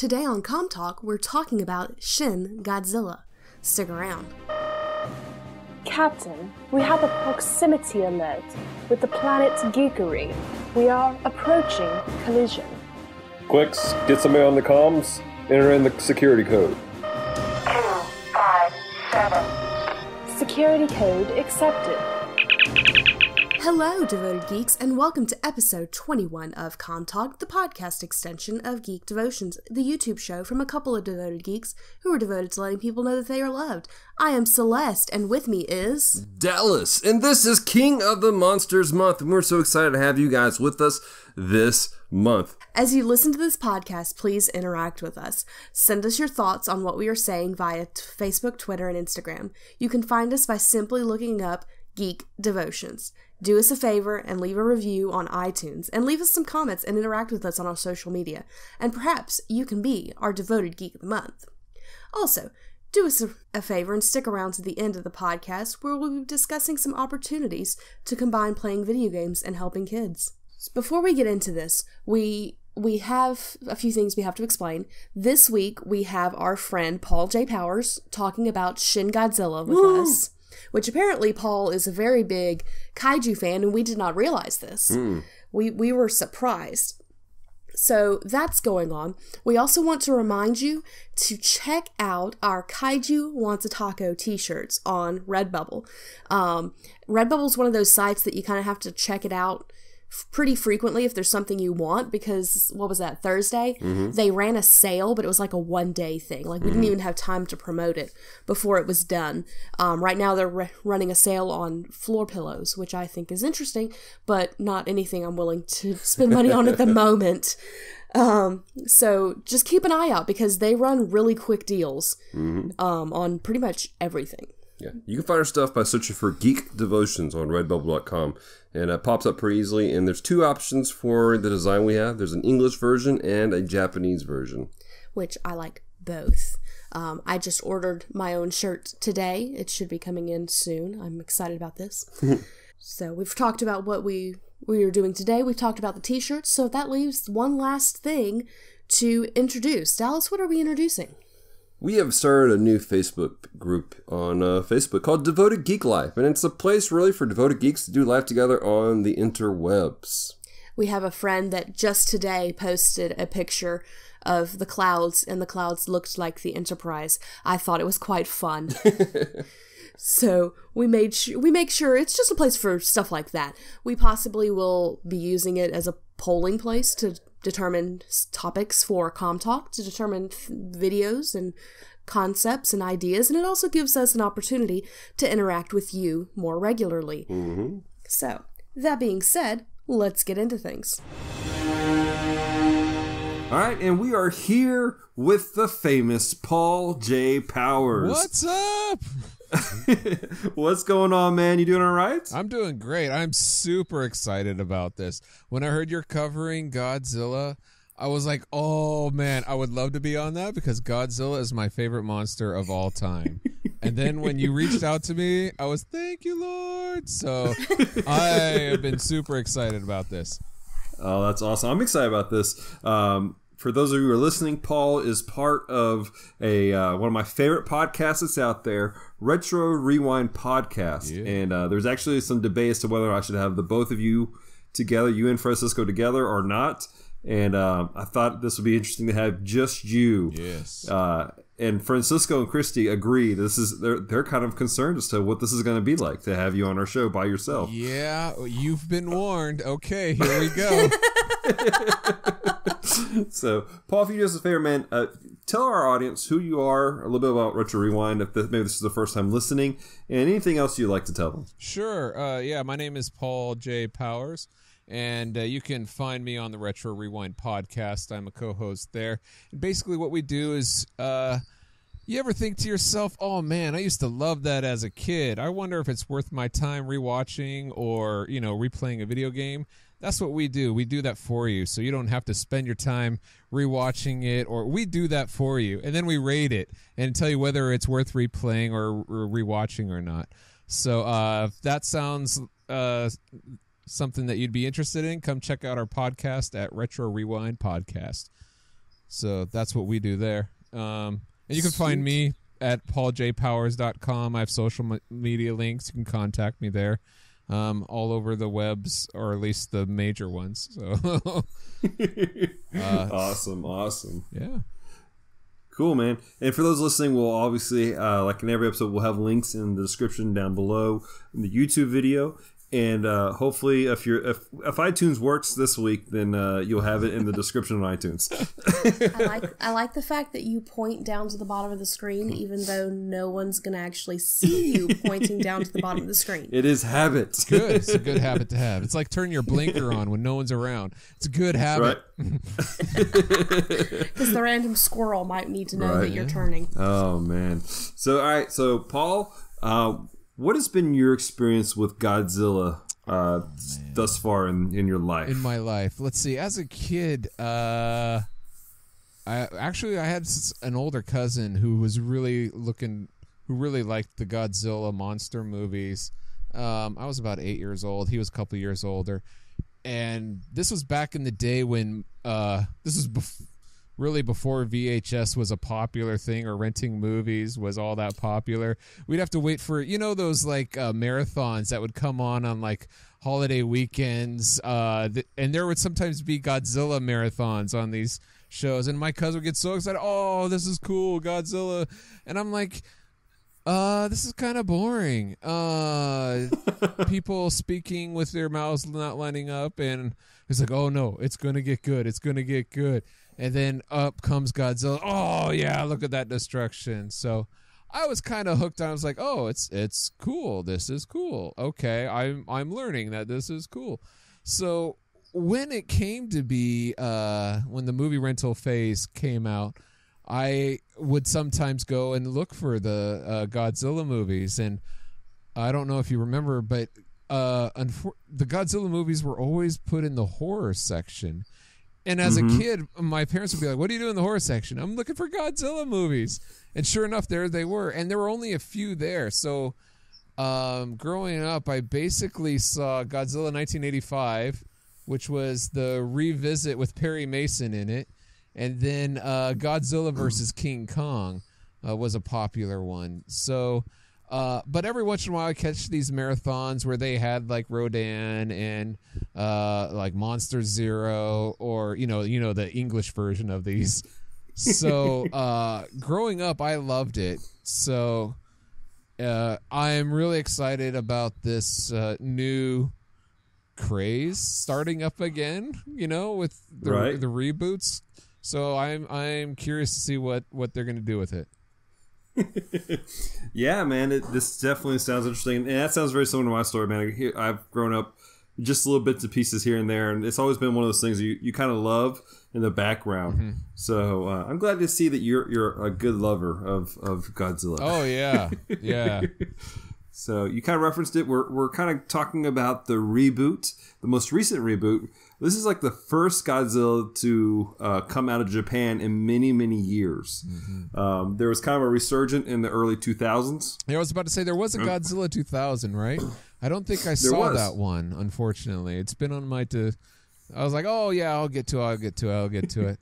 Today on Comm Talk, we're talking about Shin Godzilla. Stick around. Captain, we have a proximity alert with the planet Geekery. We are approaching collision. Quicks, get somebody on the comms, enter in the security code. 257. Security code accepted. Hello, devoted geeks, and welcome to episode 21 of Comm Talk, the podcast extension of Geek Devotions, the YouTube show from a couple of devoted geeks who are devoted to letting people know that they are loved. I am Celeste, and with me is... Dallas, and this is King of the Monsters Month, and we're so excited to have you guys with us this month. As you listen to this podcast, please interact with us. Send us your thoughts on what we are saying via Facebook, Twitter, and Instagram. You can find us by simply looking up Geek Devotions. Do us a favor and leave a review on iTunes, and leave us some comments and interact with us on our social media, and perhaps you can be our devoted Geek of the Month. Also, do us a favor and stick around to the end of the podcast, where we'll be discussing some opportunities to combine playing video games and helping kids. Before we get into this, we have a few things we have to explain. This week, we have our friend Paul J. Powers talking about Shin Godzilla with us. Which apparently Paul is a very big kaiju fan, and we did not realize this. We were surprised. So that's going on. We also want to remind you to check out our Kaiju Wants a Taco t-shirts on Redbubble. Redbubble is one of those sites that you kind of have to check it out pretty frequently if there's something you want, because what was that, Thursday? They ran a sale, but it was like a one-day thing. Like, we didn't even have time to promote it before it was done. Right now they're running a sale on floor pillows, which I think is interesting, but not anything I'm willing to spend money on at the moment. So just keep an eye out, because they run really quick deals on pretty much everything. Yeah, you can find our stuff by searching for Geek Devotions on redbubble.com, and it pops up pretty easily, and there's two options for the design we have. There's an English version and a Japanese version. Which I like both. I just ordered my own shirt today. It should be coming in soon. I'm excited about this. So we've talked about what we are doing today. We've talked about the t-shirts, so that leaves one last thing to introduce. Dallas, what are we introducing? We have started a new Facebook group on Facebook called Devoted Geek Life, and it's a place really for devoted geeks to do life together on the interwebs. We have a friend that just today posted a picture of the clouds, and the clouds looked like the Enterprise. I thought it was quite fun. So we make sure it's just a place for stuff like that. We possibly will be using it as a polling place to determine topics for Comm Talk, to determine videos and concepts and ideas, and it also gives us an opportunity to interact with you more regularly. So, that being said, let's get into things. All right, and we are here with the famous Paul J. Powers. What's up? What's going on, man? You doing all right? I'm doing great. I'm super excited about this. When I heard you're covering Godzilla, I was like, oh, man, I would love to be on that, because Godzilla is my favorite monster of all time. And then when you reached out to me, I was, thank you, Lord. So I have been super excited about this. Oh, that's awesome. I'm excited about this. For those of you who are listening, Paul is part of a one of my favorite podcasts that's out there, Retro Rewind Podcast. Yeah. And there's actually some debate as to whether I should have the both of you together, you and Francisco together, or not. And I thought this would be interesting to have just you. Yes. And Francisco and Christy agree. They're kind of concerned as to what this is going to be like to have you on our show by yourself. Yeah, you've been warned. Okay, here we go. So, Paul, if you do us a favor, man, tell our audience who you are, a little bit about Retro Rewind, if maybe this is the first time listening, and anything else you'd like to tell them. Sure. Yeah, my name is Paul J. Powers, and you can find me on the Retro Rewind podcast. I'm a co-host there. And basically what we do is, you ever think to yourself, oh man, I used to love that as a kid. I wonder if it's worth my time rewatching or, replaying a video game. That's what we do. We do that for you, so you don't have to spend your time rewatching it, or we do that for you, and then we rate it and tell you whether it's worth replaying or rewatching or not. So if that sounds something that you'd be interested in, come check out our podcast at Retro Rewind Podcast. So that's what we do there. And you can find me at pauljpowers.com. I have social media links. You can contact me there. All over the webs, or at least the major ones. So Awesome. Yeah. Cool, man. And for those listening, we'll obviously, like in every episode, we'll have links in the description down below in the YouTube video. And hopefully, if iTunes works this week, then you'll have it in the description on iTunes. I like the fact that you point down to the bottom of the screen, even though no one's going to actually see you pointing down to the bottom of the screen. It is habit. Good. It's a good habit to have. It's like turning your blinker on when no one's around. It's a good habit. Because the random squirrel might need to know that you're turning. Oh, man. So, all right. So, Paul, what has been your experience with Godzilla thus far in your life? In my life, let's see. As a kid, I had an older cousin who was who really liked the Godzilla monster movies. I was about 8 years old. He was a couple years older, and this was back in the day when this was really before VHS was a popular thing, or renting movies was all that popular. We'd have to wait for, those like marathons that would come on like holiday weekends. And there would sometimes be Godzilla marathons on these shows. And my cousin would get so excited. Oh, this is cool, Godzilla. And I'm like, this is kind of boring. People speaking with their mouths not lining up. And it's like, oh no, it's going to get good. It's going to get good. And then up comes Godzilla. Oh yeah, look at that destruction. So I was kind of hooked on. I was like, oh, it's cool. This is cool. Okay, I'm learning that this is cool. So when it came to be when the movie rental phase came out, I would sometimes go and look for the Godzilla movies. And I don't know if you remember, but the Godzilla movies were always put in the horror section. And as a kid, my parents would be like, what do you do in the horror section? I'm looking for Godzilla movies. And sure enough, there they were. And there were only a few there. So growing up, I basically saw Godzilla 1985, which was the revisit with Perry Mason in it. And then Godzilla versus King Kong was a popular one. So, but every once in a while I catch these marathons where they had like Rodan and like Monster Zero, or the English version of these. So growing up, I loved it. So I'm really excited about this new craze starting up again. With the reboots. So I'm curious to see what they're going to do with it. Yeah, man, this definitely sounds interesting, and that sounds very similar to my story, man. I've grown up just little bits and pieces here and there, and it's always been one of those things you kind of love in the background. So I'm glad to see that you're a good lover of Godzilla. Oh yeah. So you kind of referenced it. We're kind of talking about the reboot, the most recent reboot. This is like the first Godzilla to come out of Japan in many, many years. There was kind of a resurgence in the early 2000s. Yeah, I was about to say there was a Godzilla 2000, right? I don't think I saw that one, unfortunately. It's been on my I was like, oh yeah, I'll get to it.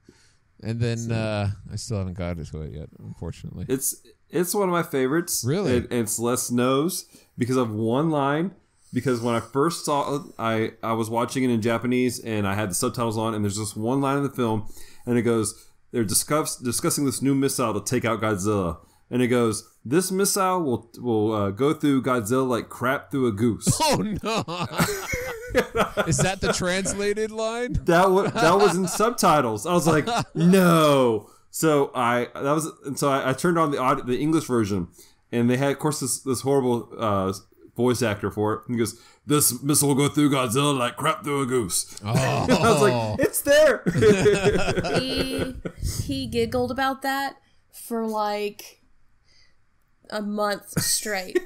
And then I still haven't gotten to it yet, unfortunately. It's one of my favorites. Really? It's less knows because of one line. Because when I first saw it, I was watching it in Japanese, and I had the subtitles on, and there's just one line in the film, and it goes, they're discussing this new missile to take out Godzilla. And it goes, this missile will go through Godzilla like crap through a goose. Oh, no. Is that the translated line? That was in subtitles. I was like, no. So I turned on the English version, and they had, of course, this horrible voice actor for it. And he goes, this missile will go through Godzilla like crap through a goose. Oh. I was like, it's there. He giggled about that for like a month straight.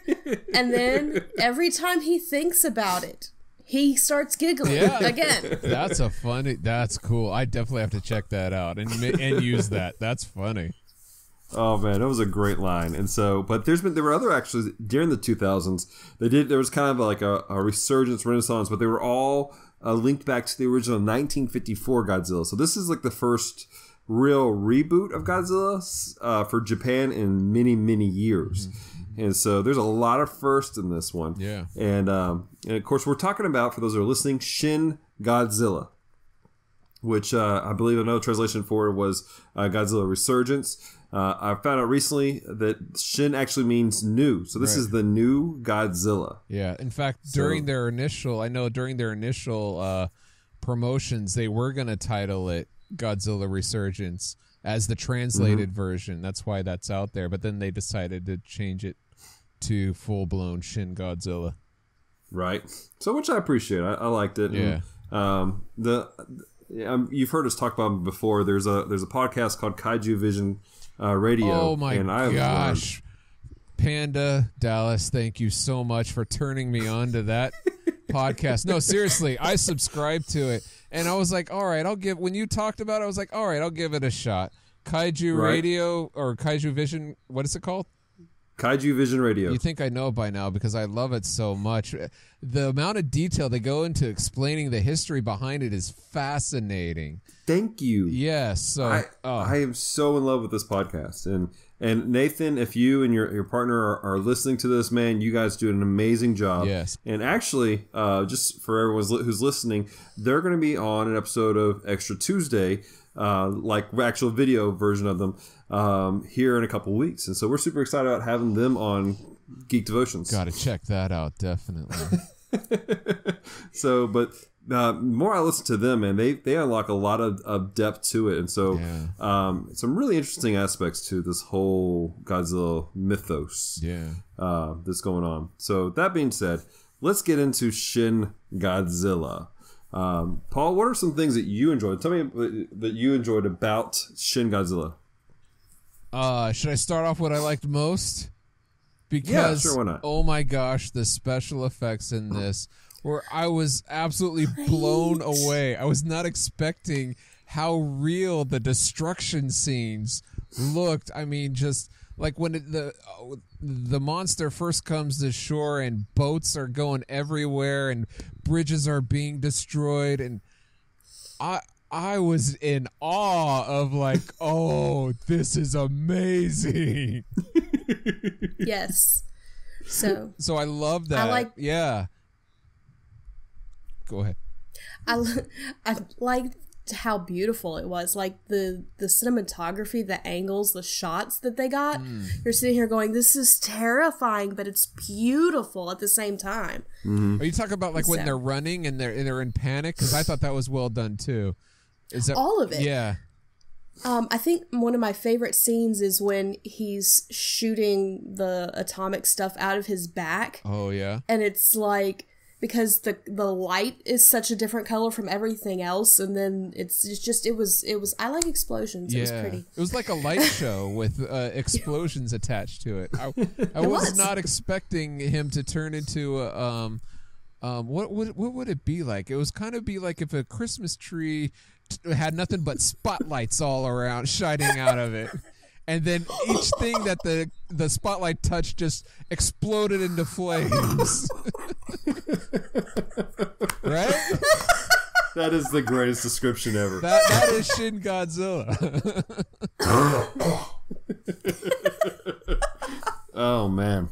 And then every time he thinks about it, he starts giggling again. That's cool. I definitely have to check that out and use that. That's funny. Oh man, that was a great line. And so, but there were other, actually during the 2000s. There was kind of like a resurgence, renaissance, but they were all linked back to the original 1954 Godzilla. So this is like the first real reboot of Godzilla for Japan in many, many years. And so there's a lot of firsts in this one. Yeah. And of course, we're talking about, for those who are listening, Shin Godzilla, which I believe another translation for it was Godzilla Resurgence. I found out recently that Shin actually means new. So this is the new Godzilla. Yeah. In fact, during their initial promotions, they were going to title it Godzilla Resurgence as the translated version. That's why that's out there. But then they decided to change it to full-blown Shin Godzilla. Right. So, which I appreciate. I liked it. Yeah. And, you've heard us talk about it before. There's a podcast called Kaiju Vision Radio. Oh my gosh. Panda Dallas, thank you so much for turning me on to that podcast. No, seriously, I subscribed to it and I was like, all right, when you talked about it, I was like, all right, I'll give it a shot. Kaiju Radio or Kaiju Vision, what is it called? Kaiju Vision Radio. You think I know by now because I love it so much. The amount of detail they go into explaining the history behind it is fascinating. Thank you. Yes. So I am so in love with this podcast. And Nathan, if you and your partner are listening to this, man, you guys do an amazing job. Yes. And actually, just for everyone who's listening, they're going to be on an episode of Extra Tuesday, like actual video version of them, here in a couple weeks. And so we're super excited about having them on Geek Devotions. Got to check that out, definitely. So, but more I listen to them, and they unlock a lot of depth to it. And so some really interesting aspects to this whole Godzilla mythos that's going on. So that being said, let's get into Shin Godzilla. Paul, what are some things that you enjoyed? Tell me that you enjoyed about Shin Godzilla. Should I start off what I liked most? Because, why not? Oh my gosh, the special effects in this, where I was absolutely blown away. I was not expecting how real the destruction scenes looked. I mean, just like when the monster first comes to shore and boats are going everywhere and bridges are being destroyed, and I was in awe of like, oh, this is amazing. Yes. So I love that. Yeah. Go ahead. I liked how beautiful it was. Like the cinematography, the angles, the shots that they got. You're sitting here going, this is terrifying, but it's beautiful at the same time. Are you talking about like when they're running and they're in panic? Because I thought that was well done too. Is that all of it? Yeah. I think one of my favorite scenes is when he's shooting the atomic stuff out of his back. Oh yeah. And it's like, because the light is such a different color from everything else, and then it was I like explosions. It was pretty. It was like a light show with explosions attached to it. I was not expecting him to turn into what would it be like? It was kind of be like if a Christmas tree had nothing but spotlights all around shining out of it. And then each thing that the spotlight touched just exploded into flames. Right? That is the greatest description ever. That is Shin Godzilla. Oh, man.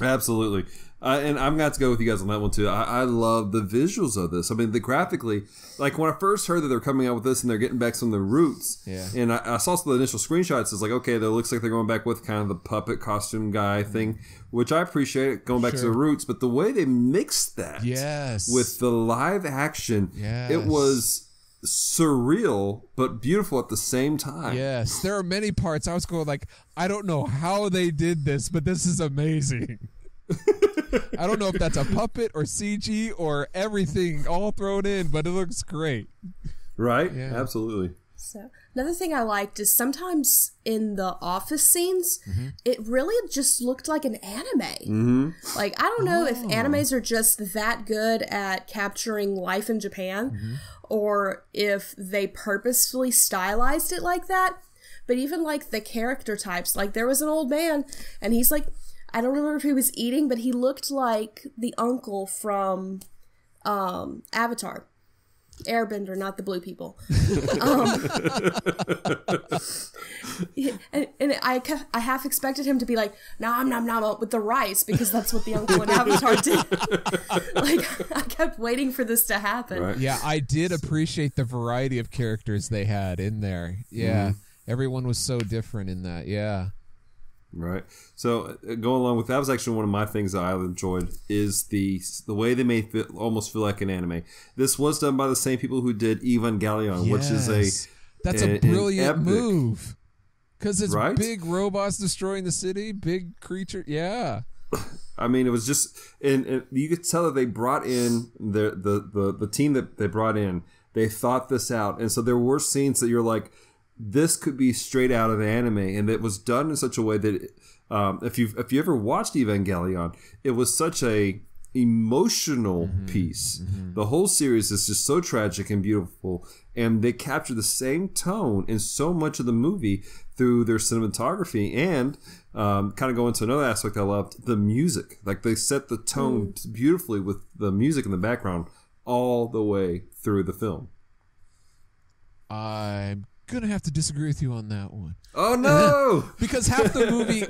Absolutely. And I'm going to have to go with you guys on that one, too. I love the visuals of this. I mean, graphically, like when I first heard that they're coming out with this and they're getting back some of the roots, and I saw some of the initial screenshots, it's like, okay, that looks like they're going back with kind of the puppet costume guy thing, which I appreciate, going back to the roots. But the way they mixed that with the live action, it was surreal but beautiful at the same time. Yes, there are many parts I was going like, I don't know how they did this, but this is amazing. I don't know if that's a puppet or CG or everything all thrown in, but it looks great. Right? Yeah. Absolutely. So another thing I liked is sometimes in the office scenes, it really just looked like an anime. Like, I don't know if animes are just that good at capturing life in Japan, or if they purposefully stylized it like that. But even like the character types, like there was an old man and he's like, I don't remember if he was eating, but he looked like the uncle from Avatar. Airbender, not the blue people. And I half expected him to be like, nom nom nom with the rice, because that's what the uncle in Avatar did. Like, I kept waiting for this to happen. Right. Yeah, I did appreciate the variety of characters they had in there. Yeah, everyone was so different in that. Yeah. Right. So going along with that was actually one of my things that I enjoyed is the way they made it almost feel like an anime. This was done by the same people who did Evangelion, which is a brilliant move. Because it's right? big robots destroying the city, big creature. Yeah. I mean, it was just, and you could tell that they brought in the team that they brought in. They thought this out, and so there were scenes that you're like, this could be straight out of anime, and it was done in such a way that if you ever watched Evangelion, it was such a emotional piece. The whole series is just so tragic and beautiful, and they capture the same tone in so much of the movie through their cinematography and kind of go into another aspect I loved, the music. Like, they set the tone beautifully with the music in the background all the way through the film. I'm gonna have to disagree with you on that one. Oh no! Because half the movie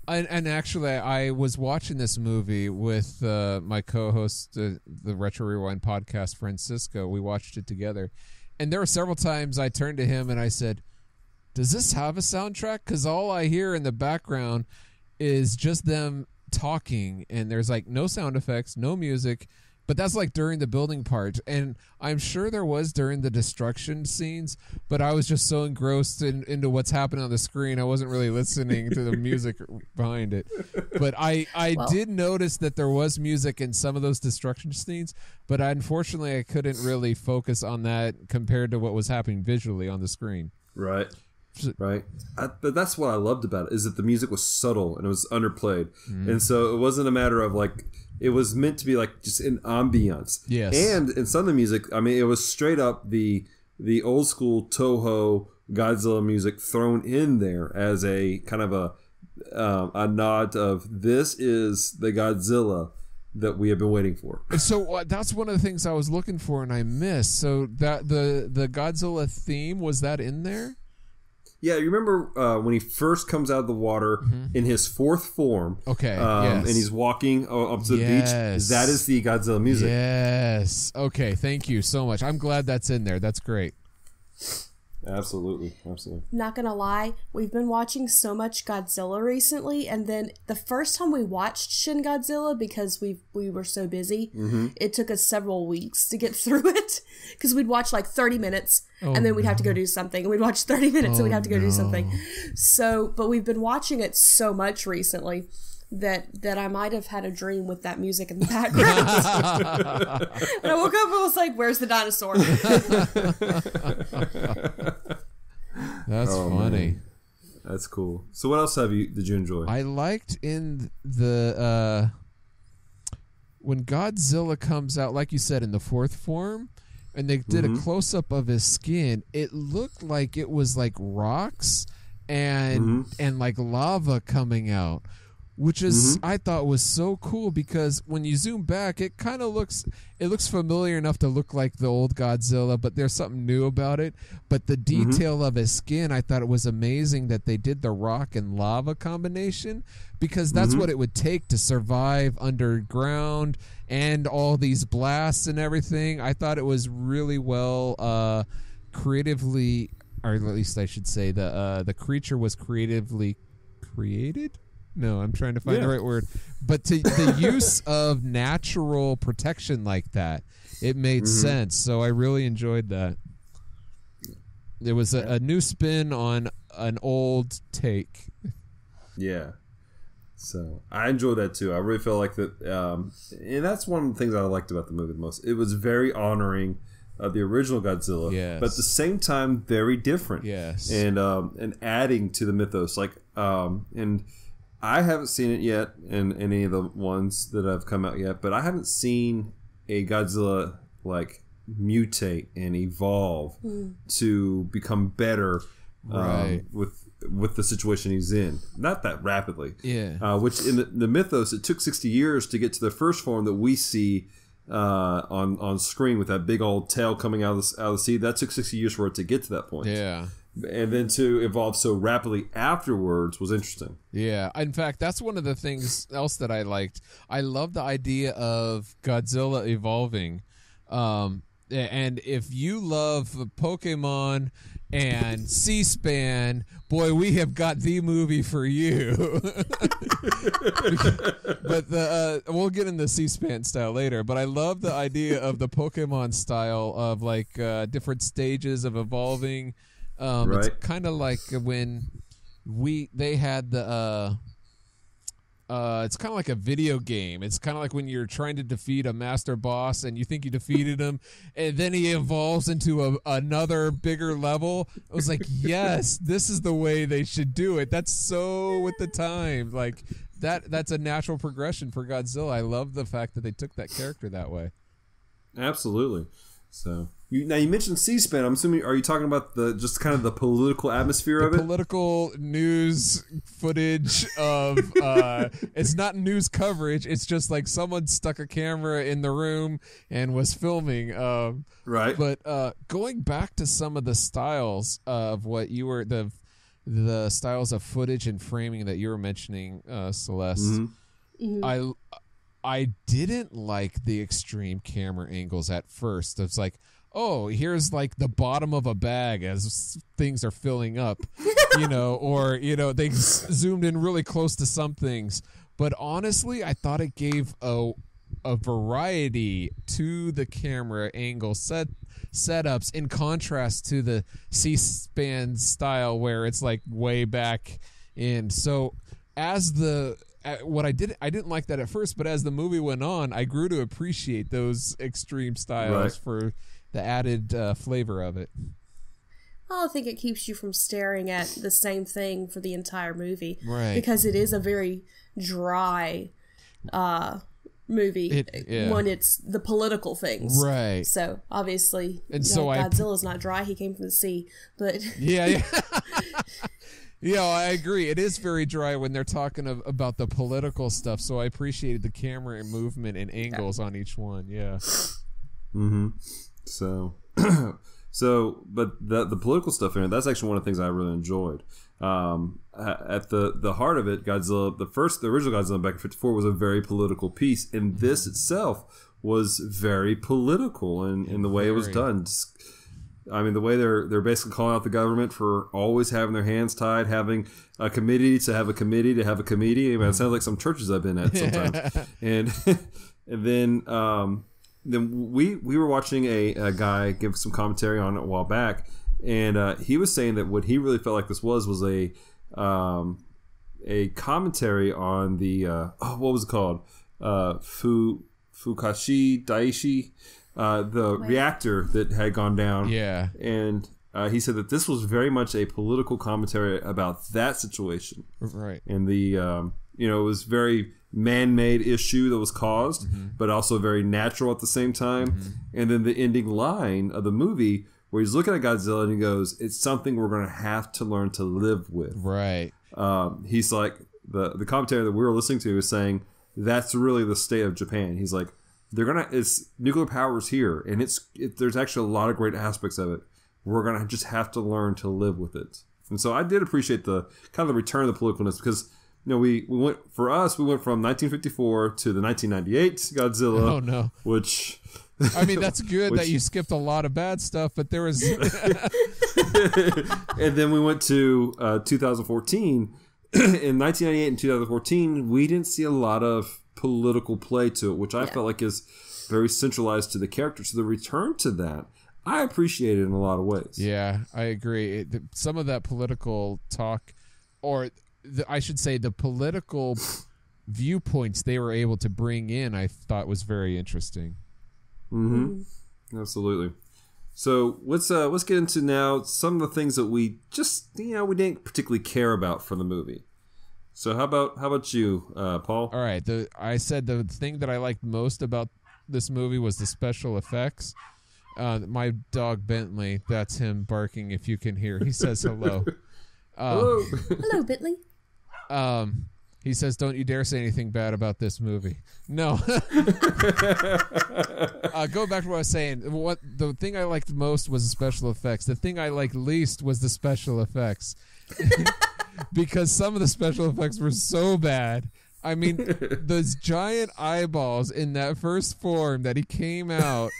and actually I was watching this movie with my co-host, the Retro Rewind podcast, Francisco. We watched it together, and there were several times I turned to him and I said, does this have a soundtrack? Because all I hear in the background is just them talking, and there's like no sound effects, no music. But that's like during the building part, and I'm sure there was during the destruction scenes, but I was just so engrossed into what's happening on the screen, I wasn't really listening to the music behind it. But I did notice that there was music in some of those destruction scenes, but unfortunately I couldn't really focus on that compared to what was happening visually on the screen. Right. Right. But that's what I loved about it, is that the music was subtle and it was underplayed. And so it wasn't a matter of like, it was meant to be like just an ambiance. Yes. And in some of the music, I mean, it was straight up the old school Toho Godzilla music thrown in there as a kind of a nod of, this is the Godzilla that we have been waiting for. So that's one of the things I was looking for and I missed. So that the Godzilla theme, was that in there? Yeah, you remember when he first comes out of the water in his fourth form? Okay, yes. And he's walking up to the beach. That is the Godzilla music. Yes. Okay, thank you so much. I'm glad that's in there. That's great. Absolutely. Not gonna lie, we've been watching so much Godzilla recently, and then the first time we watched Shin Godzilla, because we were so busy, it took us several weeks to get through it, because we'd watch like 30 minutes, and then we'd have to go do something, and we'd watch 30 minutes, and we'd have to go do something. So, but we've been watching it so much recently that I might have had a dream with that music in the background. And I woke up and was like, where's the dinosaur? That's funny. Man. That's cool. So what else did you enjoy? I liked in the when Godzilla comes out, like you said, in the fourth form, and they did a close-up of his skin, it looked like it was like rocks and like lava coming out, which is I thought was so cool, because when you zoom back, it kind of looks familiar enough to look like the old Godzilla, but there's something new about it. But the detail of his skin, I thought it was amazing that they did the rock and lava combination, because that's what it would take to survive underground and all these blasts and everything. I thought it was really well creatively, or at least I should say the creature was creatively created. No, I'm trying to find the right word. But the use of natural protection like that, it made sense. So I really enjoyed that. It was a new spin on an old take. Yeah. So I enjoyed that too. I really felt like that. And that's one of the things I liked about the movie the most. It was very honoring of the original Godzilla, but at the same time, very different. Yes. And adding to the mythos. Like, and I haven't seen it yet in any of the ones that have come out yet, but I haven't seen a Godzilla like mutate and evolve to become better with the situation he's in. Not that rapidly. Yeah. Which in the mythos, it took 60 years to get to the first form that we see on screen with that big old tail coming out of the sea. That took 60 years for it to get to that point. Yeah. And then to evolve so rapidly afterwards was interesting. Yeah. In fact, that's one of the things else that I liked. I love the idea of Godzilla evolving. And if you love Pokemon and C-SPAN, boy, we have got the movie for you. But we'll get into C-SPAN style later. But I love the idea of the Pokemon style of like different stages of evolving. Right. It's kind of like when they had the. It's kind of like a video game. It's kind of like when you're trying to defeat a master boss and you think you defeated him, and then he evolves into another bigger level. I was like, yes, this is the way they should do it. That's so with the time. Like that's a natural progression for Godzilla. I love the fact that they took that character that way. Absolutely. So now you mentioned C-SPAN. I'm assuming, are you talking about just kind of the political atmosphere of it? Political news footage of it's not news coverage. It's just like someone stuck a camera in the room and was filming. Right. But going back to some of the styles of what you were the styles of footage and framing that you were mentioning, Celeste. Mm-hmm. Mm-hmm. I didn't like the extreme camera angles at first. It's like, oh, here's like the bottom of a bag as things are filling up, or, they zoomed in really close to some things. But honestly, I thought it gave a variety to the camera angle setups in contrast to the C-SPAN style where it's like way back in. So what I didn't like that at first, but as the movie went on, I grew to appreciate those extreme styles for the added flavor of it. Well, I think it keeps you from staring at the same thing for the entire movie, right? Because it is a very dry movie when it's the political things, right? So obviously, so Godzilla's not dry; he came from the sea, but yeah. Yeah, I agree. It is very dry when they're talking about the political stuff, so I appreciated the camera and movement and angles on each one. Yeah. Mm-hmm. So, but the political stuff in it, that's actually one of the things I really enjoyed. At the heart of it, Godzilla, the original Godzilla back in '54 was a very political piece, and this itself was very political in the way it was done. I mean, the way they're basically calling out the government for always having their hands tied, having a committee to have a committee to have a committee. I mean, it sounds like some churches I've been at sometimes. and then we were watching a guy give some commentary on it a while back, and he was saying that what he really felt like this was a commentary on the what was it called? Fukashi Daiichi. The reactor that had gone down. Yeah. And he said that this was very much a political commentary about that situation. Right. And the, it was very man-made issue that was caused, but also very natural at the same time. And then the ending line of the movie where he's looking at Godzilla and he goes, it's something we're going to have to learn to live with. Right. He's like, the commentary that we were listening to is saying, that's really the state of Japan. He's like, it's nuclear power is here, and there's actually a lot of great aspects of it. We're gonna just have to learn to live with it. And so I did appreciate the kind of the return of the politicalness, because we went from 1954 to the 1998 Godzilla. Oh no! Which I mean, that's good that you skipped a lot of bad stuff, but there was. And then we went to 2014. In 1998 and 2014, we didn't see a lot of political play to it, which I felt like is very centralized to the character. So the return to that, I appreciate it in a lot of ways. Yeah, I agree. Some of that political talk, or I should say the political viewpoints they were able to bring in, I thought was very interesting. Mm-hmm. Absolutely. So let's get into now some of the things that we just we didn't particularly care about for the movie. So how about you, Paul? All right. I said the thing that I liked most about this movie was the special effects. My dog Bentley, that's him barking. If you can hear, he says hello. Hello, hello, Bentley. He says, "Don't you dare say anything bad about this movie." No. Go back to what I was saying. The thing I liked most was the special effects. The thing I liked least was the special effects. Because some of the special effects were so bad. I mean, those giant eyeballs in that first form that he came out.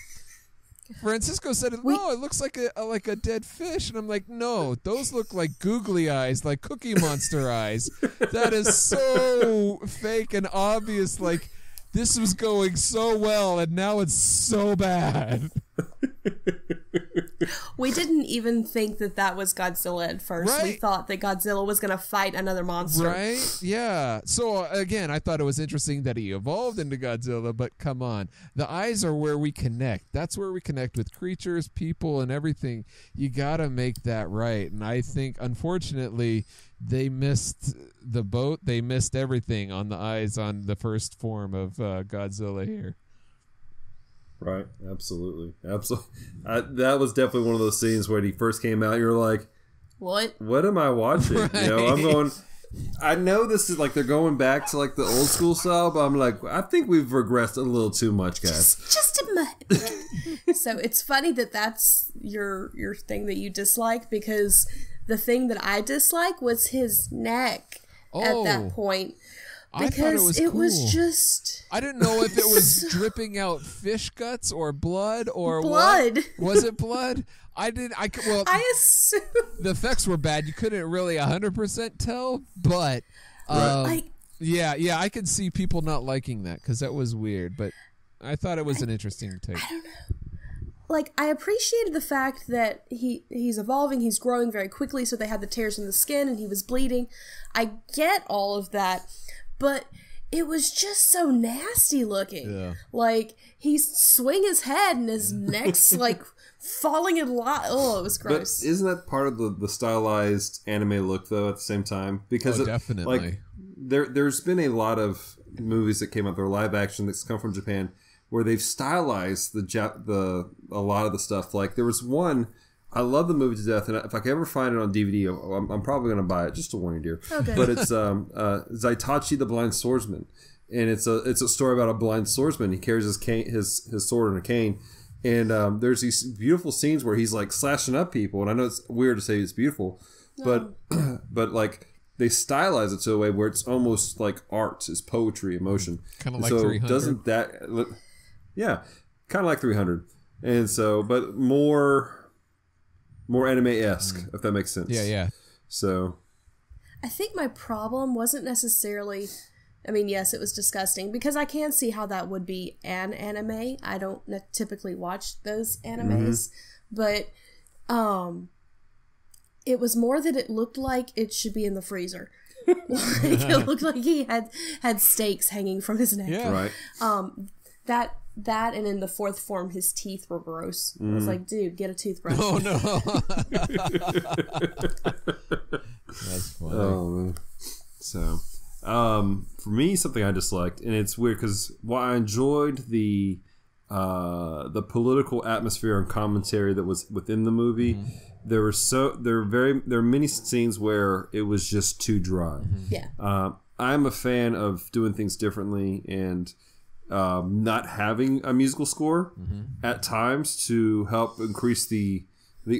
Francisco said, "No, it looks like a dead fish," and I'm like, "No, those look like googly eyes, like Cookie Monster eyes. That is so fake and obvious. Like this was going so well, and now it's so bad." We didn't even think that was Godzilla at first. Right. We thought that Godzilla was going to fight another monster. Right? Yeah. So, again, I thought it was interesting that he evolved into Godzilla, but come on. The eyes are where we connect. That's where we connect with creatures, people, and everything. You got to make that right. And I think, unfortunately, they missed the boat. They missed everything on the eyes on the first form of Godzilla here. Right, absolutely. That was definitely one of those scenes when he first came out. You're like, What am I watching? Right. You know, I'm going. I know this is like they're going back to like the old school style, but I'm like, I think we've regressed a little too much, guys. just a bit. So it's funny that's your thing that you dislike, because the thing that I dislike was his neck at that point. Because it was cool. Just... I didn't know if it was dripping out fish guts or blood or blood. What. Was it blood? I assume the effects were bad. You couldn't really 100% tell, but yeah, I could see people not liking that because that was weird. But I thought it was an interesting take. I don't know. Like, I appreciated the fact that he's evolving, he's growing very quickly, so they had the tears in the skin and he was bleeding. I get all of that. But it was just so nasty looking. Yeah. Like, he's swing his head and his neck's like falling in line. Oh, it was gross. But isn't that part of the stylized anime look though? At the same time, because definitely, like there's been a lot of movies that came out that are live action that's come from Japan where they've stylized a lot of the stuff. Like there was one. I love the movie to death, and if I can ever find it on DVD, I'm probably going to buy it, just to warn you, dear. Okay. But it's Zaitachi the Blind Swordsman, and it's a story about a blind swordsman. He carries his sword and a cane, and there's these beautiful scenes where he's like slashing up people, and I know it's weird to say it's beautiful, but like they stylize it to a way where it's almost like art, it's poetry, emotion. Kind of like so 300. Doesn't that? Yeah, kind of like 300, and so but more anime-esque, if that makes sense. Yeah. So, I think my problem wasn't necessarily... I mean, yes, it was disgusting, because I can see how that would be an anime. I don't typically watch those animes, but it was more that it looked like it should be in the freezer. Like, it looked like he had steaks hanging from his neck. Yeah. Right. That and in the fourth form, his teeth were gross. I was like, dude, get a toothbrush. Oh, no. That's funny. Man. So, for me, something I disliked, and it's weird because while I enjoyed the political atmosphere and commentary that was within the movie, there are many scenes where it was just too dry. Yeah. I'm a fan of doing things differently and not having a musical score at times to help increase the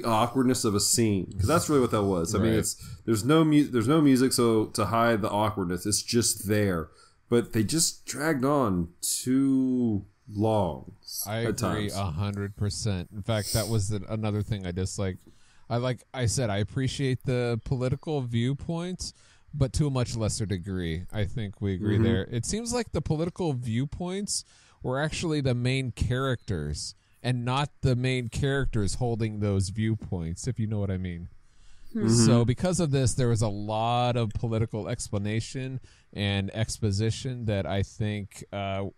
awkwardness of a scene, because that's really what that was. I mean, there's no music, so to hide the awkwardness, it's just there. But they just dragged on too long. I agree 100%. In fact, that was another thing I disliked. Like I said, I appreciate the political viewpoints, but to a much lesser degree. I think we agree there. It seems like the political viewpoints were actually the main characters and not the main characters holding those viewpoints, if you know what I mean. So because of this, there was a lot of political explanation and exposition that I think it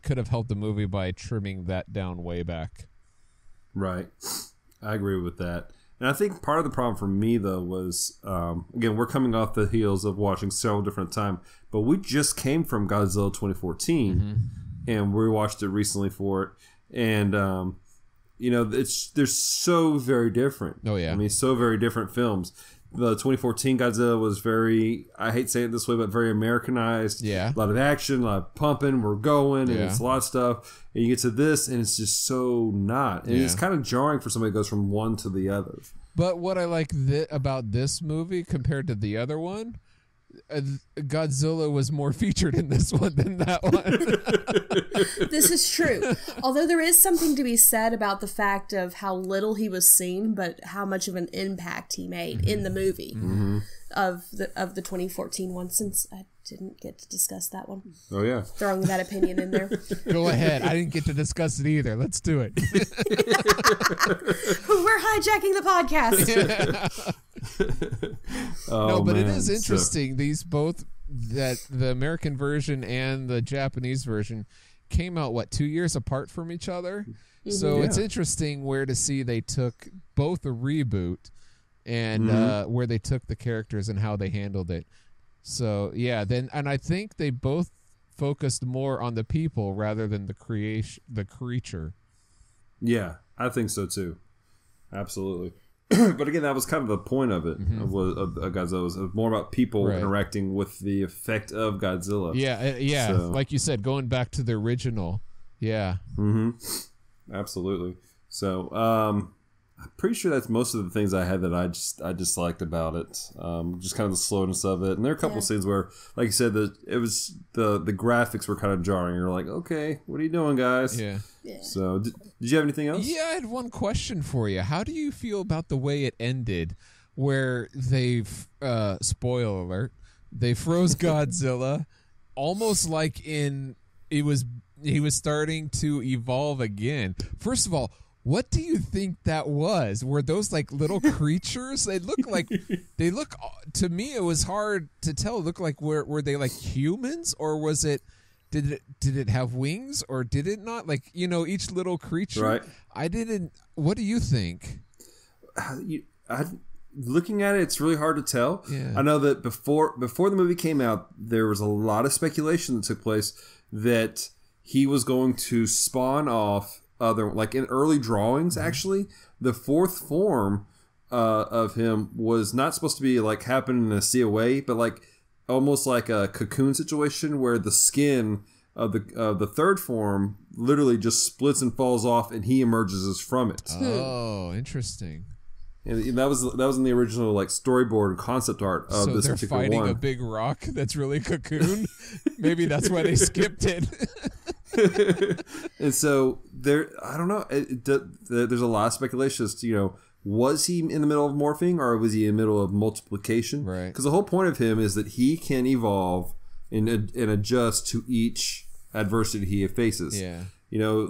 could have helped the movie by trimming that down way back. Right. I agree with that. And I think part of the problem for me, though, was, again, we're coming off the heels of watching several different times, but we just came from Godzilla 2014, and we watched it recently for it. And they're so very different. Oh, yeah. I mean, so very different films. The 2014 Godzilla was very, I hate saying it this way, but very Americanized. Yeah. A lot of action, a lot of pumping, we're going, and Yeah. it's a lot of stuff. And you get to this, and it's just so not. And it's kind of jarring for somebody that goes from one to the other. But what I like about this movie compared to the other one, Godzilla was more featured in this one than that one. This is true. Although there is something to be said about the fact of how little he was seen, but how much of an impact he made in the movie of the 2014 one, since I didn't get to discuss that one. Oh, yeah. Throwing that opinion in there. Go ahead. I didn't get to discuss it either. Let's do it. We're hijacking the podcast. No, but it is interesting. These both, that the American version and the Japanese version came out 2 years apart from each other. So it's interesting where to see they took both a reboot and where they took the characters and how they handled it. So and I think they both focused more on the people rather than the creature. Yeah, I think so too. Absolutely. But again, that was kind of the point of it, of Godzilla. It was more about people interacting with the effect of Godzilla. Yeah. So. Like you said, going back to the original. Yeah. Absolutely. So, I'm pretty sure that's most of the things I had that I just liked about it. Just kind of the slowness of it, and there are a couple scenes where, like you said, the graphics were kind of jarring. You're like, okay, what are you doing, guys? Yeah. So, did you have anything else? Yeah, I had one question for you. How do you feel about the way it ended, where they've spoiler alert, they froze Godzilla, almost like he was starting to evolve again. First of all, what do you think that was? Were those like little creatures? They look to me, it was hard to tell. It looked like were they like humans, or was it did it have wings, or did it not? Like, each little creature. Right. What do you think? Looking at it, it's really hard to tell. Yeah. I know that before the movie came out, there was a lot of speculation that took place that he was going to spawn off like in early drawings. Actually, the fourth form of him was not supposed to be like happening in a COA, but like almost like a cocoon situation where the skin of the third form literally just splits and falls off, and he emerges from it. Oh, interesting. And that was in the original like storyboard and concept art of this particular one. So they're fighting a big rock that's really cocoon. Maybe that's why they skipped it. And so I don't know. There's a lot of speculation as to, was he in the middle of morphing, or was he in the middle of multiplication? Right. Because the whole point of him is that he can evolve and adjust to each adversity he faces. Yeah.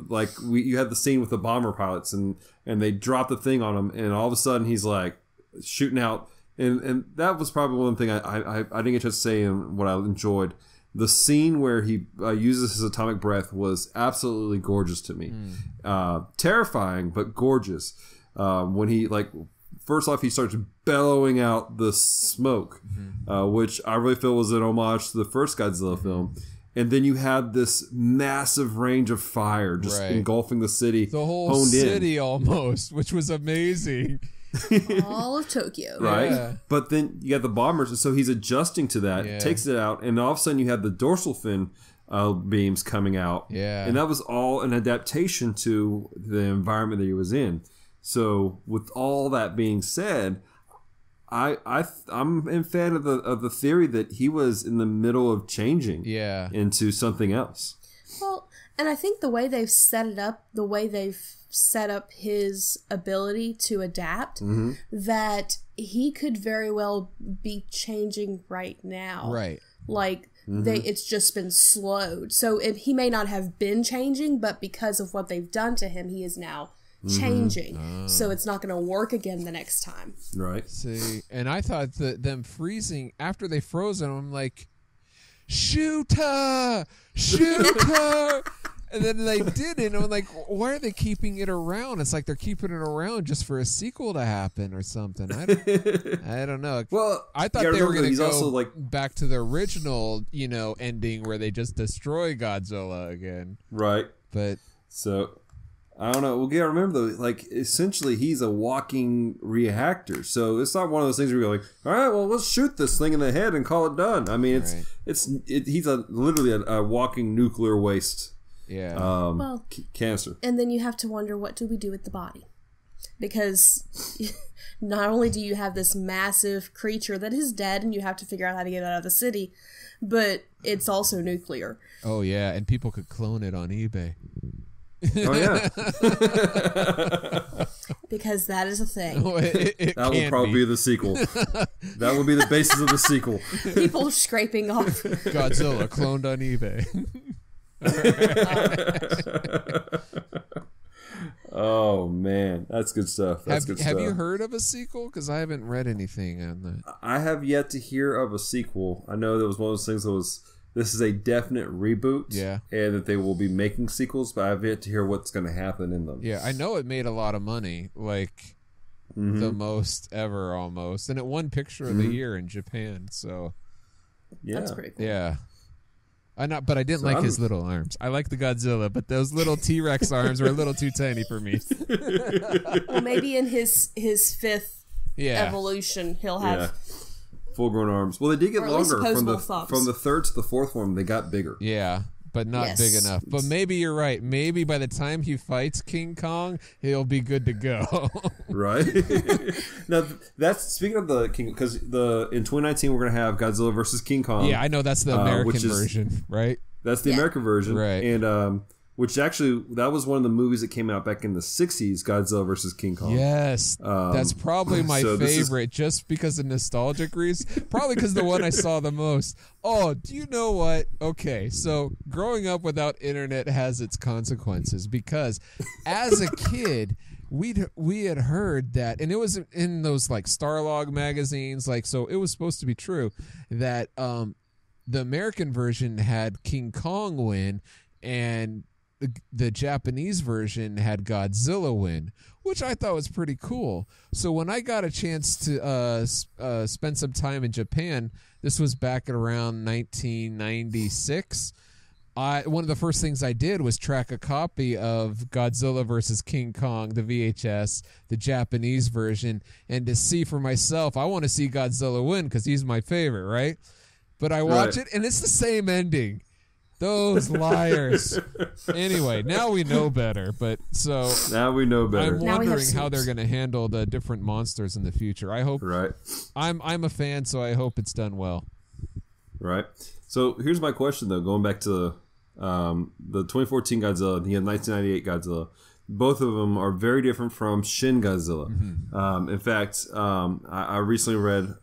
Like you had the scene with the bomber pilots, and they drop the thing on him, and all of a sudden he's like shooting out. And that was probably one thing I didn't get to say and what I enjoyed. The scene where he uses his atomic breath was absolutely gorgeous to me. Terrifying, but gorgeous. When he, first off, he starts bellowing out the smoke, which I really feel was an homage to the first Godzilla film. And then you had this massive range of fire just engulfing the city. The whole city almost, which was amazing. All of Tokyo. Right? Yeah. But then you got the bombers, and so he's adjusting to that, takes it out, and all of a sudden you have the dorsal fin beams coming out. Yeah. And that was all an adaptation to the environment that he was in. So with all that being said, I'm a fan of the theory that he was in the middle of changing into something else. Well, and I think the way they've set it up, the way they've set up his ability to adapt, that he could very well be changing right now. Right. Like, it's just been slowed. So he may not have been changing, but because of what they've done to him, he is now changing. So it's not going to work again the next time. Right. See, and I thought that them freezing, after they froze him, I'm like, shoot her! Shoot her! And then they did it, and I'm like, why are they keeping it around? It's like they're keeping it around just for a sequel to happen or something. I don't know. Well, I thought they were going to go also back to the original, ending where they just destroy Godzilla again. Right. But so, I don't know. We gotta remember though, like essentially he's a walking reactor. So it's not one of those things where you're like, all right, well let's shoot this thing in the head and call it done. I mean, he's literally a walking nuclear waste. Yeah. Cancer. And then you have to wonder, what do we do with the body? Because not only do you have this massive creature that is dead and you have to figure out how to get it out of the city, but it's also nuclear. Oh yeah, and people could clone it on eBay. Oh yeah. Because that is a thing. That will probably be the sequel. That will be the basis of the sequel. People scraping off Godzilla cloned on eBay. Oh man, that's good stuff. Have you heard of a sequel? Because I haven't read anything on that. I have yet to hear of a sequel. I know that was one of those things that was, this is a definite reboot. Yeah. And that they will be making sequels, but I have yet to hear what's going to happen in them. Yeah, I know it made a lot of money, like the most ever almost, and it won Picture of the Year in Japan. So yeah, that's pretty cool. Yeah. But I didn't like his little arms. I like the Godzilla, but those little T-Rex arms were a little too tiny for me. Well, maybe in his fifth evolution, he'll have full-grown arms. Well, they did get longer from the third to the fourth form. They got bigger. Yeah, but not big enough. But maybe you're right. Maybe by the time he fights King Kong, he'll be good to go. Right. Now that's speaking of the King, because in 2019 we're gonna have Godzilla versus King Kong. Yeah, I know that's the American version, right? That's the American version, right? And which actually that was one of the movies that came out back in the 60s, Godzilla versus King Kong. Yes, that's probably my favorite, just because of nostalgic reasons. Probably because the one I saw the most. Oh, do you know what? Okay, so growing up without internet has its consequences, because as a kid, we had heard that, and it was in those like Starlog magazines, like, so it was supposed to be true that the American version had King Kong win, and the Japanese version had Godzilla win, which I thought was pretty cool. So when I got a chance to spend some time in Japan, this was back at around 1996, one of the first things I did was track a copy of Godzilla vs. King Kong, the VHS, the Japanese version, and to see for myself. I want to see Godzilla win because he's my favorite, right? But I watch it, and it's the same ending. Those liars. Anyway, now we know better. But so now we know better. I'm wondering how they're going to handle the different monsters in the future. I hope. Right. I'm a fan, so I hope it's done well. Right. So here's my question, though. Going back to the 2014 Godzilla and the 1998 Godzilla, both of them are very different from Shin Godzilla. Mm-hmm. In fact, I recently read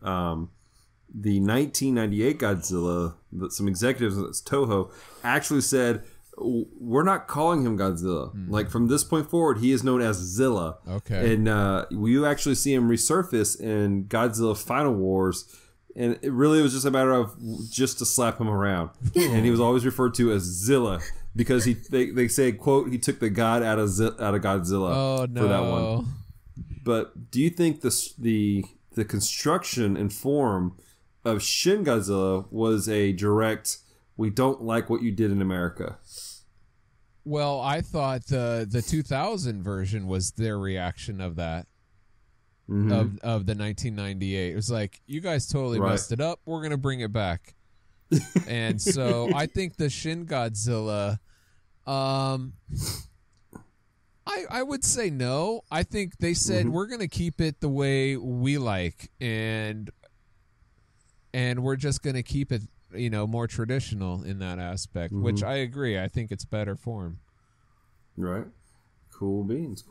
the 1998 Godzilla. Some executives at Toho actually said, we're not calling him Godzilla. Mm-hmm. Like, from this point forward, he is known as Zilla. Okay. And you actually see him resurface in Godzilla Final Wars. And it really was just a matter of just to slap him around. And he was always referred to as Zilla because they say, quote, he took the god out of Godzilla for that one. But do you think the construction and form of Shin Godzilla was a direct, we don't like what you did in America? Well, I thought the 2000 version was their reaction of that. Mm-hmm. Of the 1998. It was like, you guys totally messed it up. We're going to bring it back. And so I think the Shin Godzilla, I would say no. I think they said, we're going to keep it the way we like, and we're just going to keep it, more traditional in that aspect, which I agree. I think it's better form. Right. Cool beans.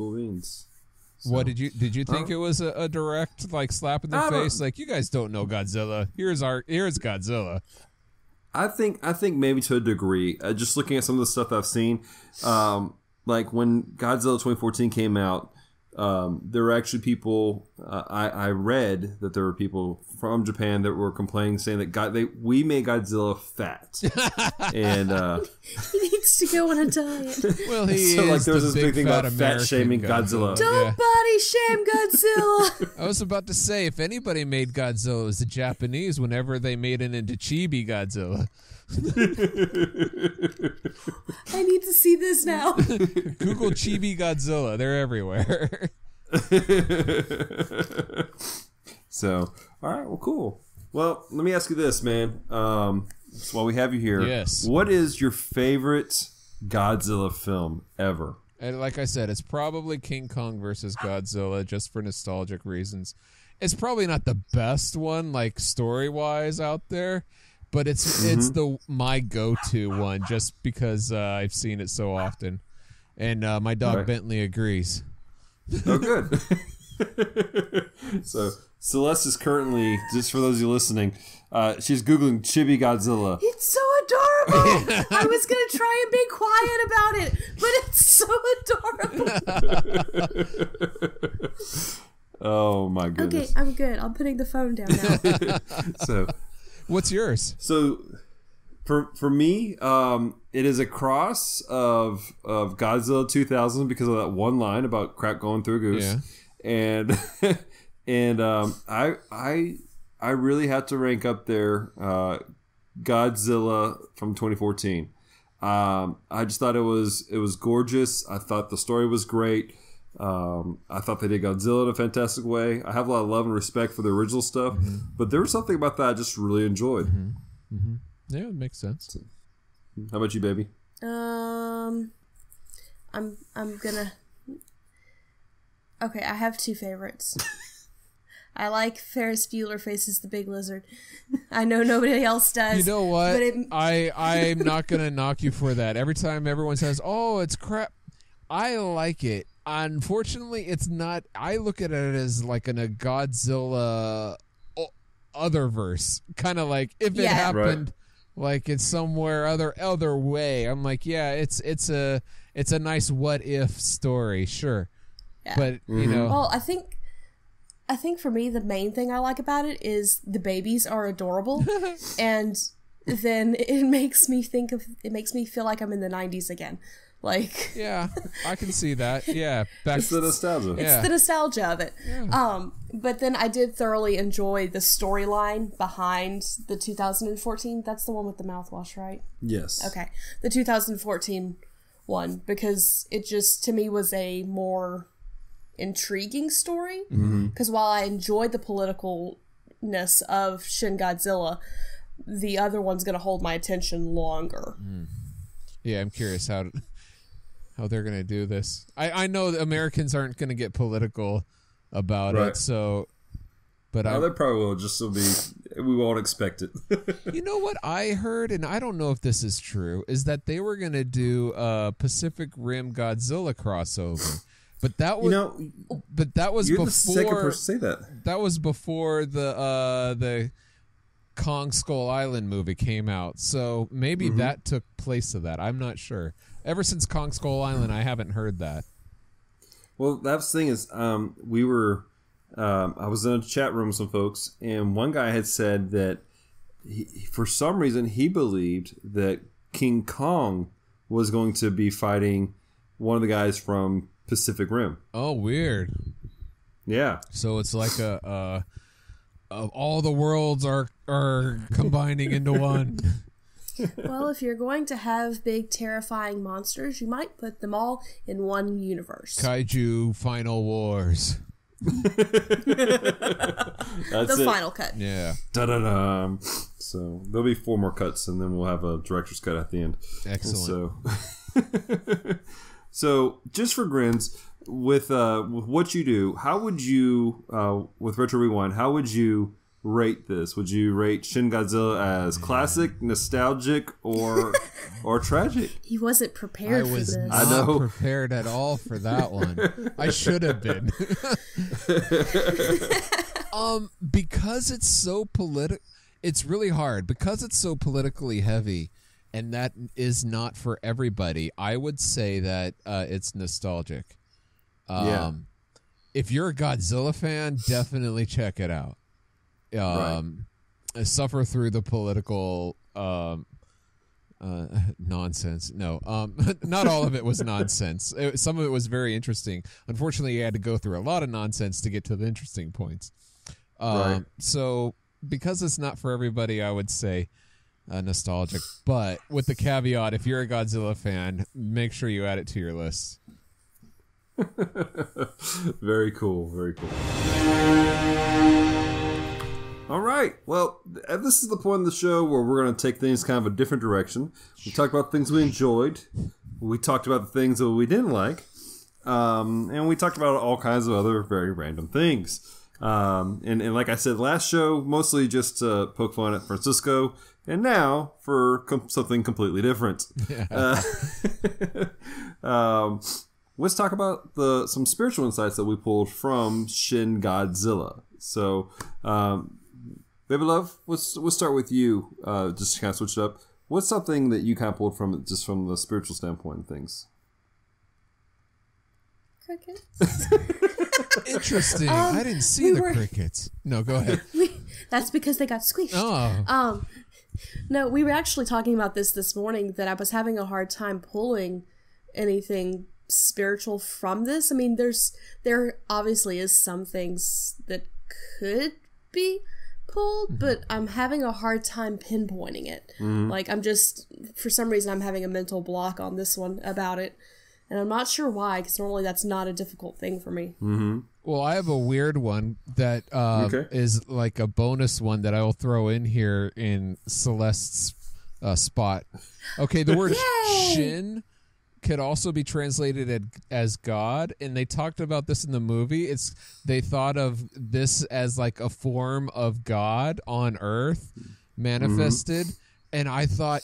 So, what did you think it was a direct like slap in the face? Like, you guys don't know Godzilla. Here's Godzilla. I think maybe to a degree. Just looking at some of the stuff I've seen, like when Godzilla 2014 came out, there were actually people. I read that there were people from Japan that were complaining, saying that we made Godzilla fat, and he needs to go on a diet. Well, there was this big thing about fat shaming Godzilla. Don't body shame Godzilla. I was about to say, if anybody made Godzilla, it was the Japanese. Whenever they made it into Chibi Godzilla. I need to see this now. Google Chibi Godzilla. They're everywhere. So, all right, well, cool. Well, let me ask you this, man. So while we have you here, yes, what is your favorite Godzilla film ever? And like I said, it's probably King Kong versus Godzilla, just for nostalgic reasons. It's probably not the best one, like story-wise, out there, but it's my go-to one, just because I've seen it so often, and my dog Bentley agrees. Oh, good. So Celeste is currently, just for those of you listening, she's Googling Chibi Godzilla. It's so adorable. I was going to try and be quiet about it, but it's so adorable. Oh, my goodness. Okay, I'm good. I'm putting the phone down now. So, what's yours? So, for me, it is a cross of Godzilla 2000 because of that one line about crap going through a goose. Yeah. And I really have to rank up there Godzilla from 2014. I just thought it was gorgeous. I thought the story was great. I thought they did Godzilla in a fantastic way. I have a lot of love and respect for the original stuff, but there was something about that I just really enjoyed. Yeah, it makes sense. How about you, baby? I'm gonna. Okay, I have two favorites. I like Ferris Bueller Faces the Big Lizard. I know nobody else does. You know what? But I'm not gonna knock you for that. Every time everyone says, "Oh, it's crap," I like it. Unfortunately, it's not. I look at it as like a Godzilla otherverse, kind of like if it happened, like it's somewhere other way. I'm like, yeah, it's a nice what if story, sure, but you know. Well, I think for me the main thing I like about it is the babies are adorable, and then it makes me feel like I'm in the 90s again. Like, yeah, I can see that. Yeah, it's the nostalgia. It's the nostalgia of it. Yeah. But then I did thoroughly enjoy the storyline behind the 2014. That's the one with the mouthwash, right? Yes. Okay, the 2014 one, because it just to me was a more intriguing story. Because while I enjoyed the politicalness of Shin Godzilla, the other one's going to hold my attention longer. Yeah, I'm curious how they're going to do this. I know that Americans aren't going to get political about it, so... But they probably will, just so we won't expect it. You know what I heard, and I don't know if this is true, is that they were going to do a Pacific Rim Godzilla crossover. But that was, you're before the second person to say that. That was before the Kong Skull Island movie came out, so maybe that took place of that. I'm not sure. Ever since Kong Skull Island, I haven't heard that. Well, that's the thing is, we were. I was in a chat room with some folks, and one guy had said that for some reason he believed that King Kong was going to be fighting one of the guys from Pacific Rim. Oh, weird. Yeah. So it's like all the worlds are combining into one. Well, if you're going to have big, terrifying monsters, you might put them all in one universe. Kaiju Final Wars. That's the final cut. Yeah. Da-da-da. So there'll be 4 more cuts, and then we'll have a director's cut at the end. Excellent. So just for grins, with what you do, how would you, with Retro Rewind, how would you rate this? Would you rate Shin Godzilla as classic, nostalgic, or tragic? He wasn't prepared for this. I was not prepared at all for that one. I should have been. Because it's so it's really hard. Because it's so politically heavy, and that is not for everybody, I would say that it's nostalgic. If you're a Godzilla fan, definitely check it out. Suffer through the political nonsense. No, not all of it was nonsense. Some of it was very interesting. Unfortunately, you had to go through a lot of nonsense to get to the interesting points. So because it's not for everybody, I would say nostalgic. But with the caveat, if you're a Godzilla fan, make sure you add it to your list. Very cool. Very cool. All right. Well, this is the point of the show where we're going to take things kind of a different direction. We talked about things we enjoyed. We talked about the things that we didn't like. And we talked about all kinds of other very random things. And like I said, last show, mostly just poke fun at Francisco. And now for something completely different. Yeah. Let's talk about some spiritual insights that we pulled from Shin Godzilla. So, Baby Love, let's start with you. Just to kind of switch it up. What's something that you kind of pulled from just from the spiritual standpoint of things? Crickets. Interesting. I didn't see the crickets. No, go ahead. That's because they got squished. Oh. No, we were actually talking about this morning, that I was having a hard time pulling anything spiritual from this. I mean, there obviously is some things that could be pulled, but I'm having a hard time pinpointing it. Like, I'm just, for some reason, I'm having a mental block on this one about it. And I'm not sure why, because normally that's not a difficult thing for me. Well, I have a weird one that is like a bonus one that I will throw in here in Celeste's spot. Okay, the word Shin could also be translated as God, and they talked about this in the movie. They thought of this as like a form of God on Earth manifested, and I thought,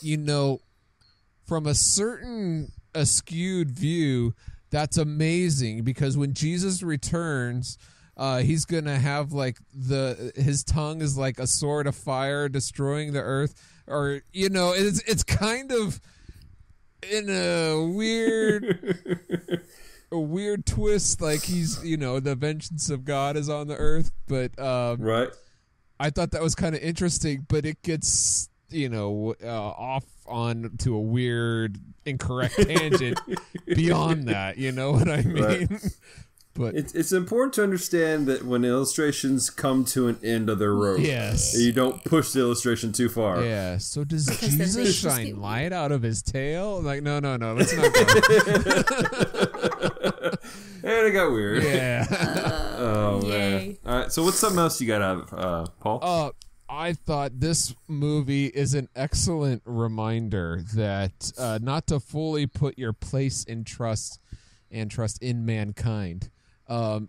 from a certain skewed view, that's amazing, because when Jesus returns, he's gonna have like his tongue is like a sword of fire destroying the earth, or it's kind of in a weird twist, like he's the vengeance of God is on the earth, but right. I thought that was kind of interesting, but it gets off on to a weird incorrect tangent beyond that, you know what I mean? Right. But it's important to understand that when illustrations come to an end of their rope, yes, you don't push the illustration too far. Yeah. So does Jesus shine light out of his tail? Like, no, let's not go. And it got weird. Yeah. Oh man. All right. So what's something else you got out of Paul? I thought this movie is an excellent reminder that not to fully put your place in trust in mankind,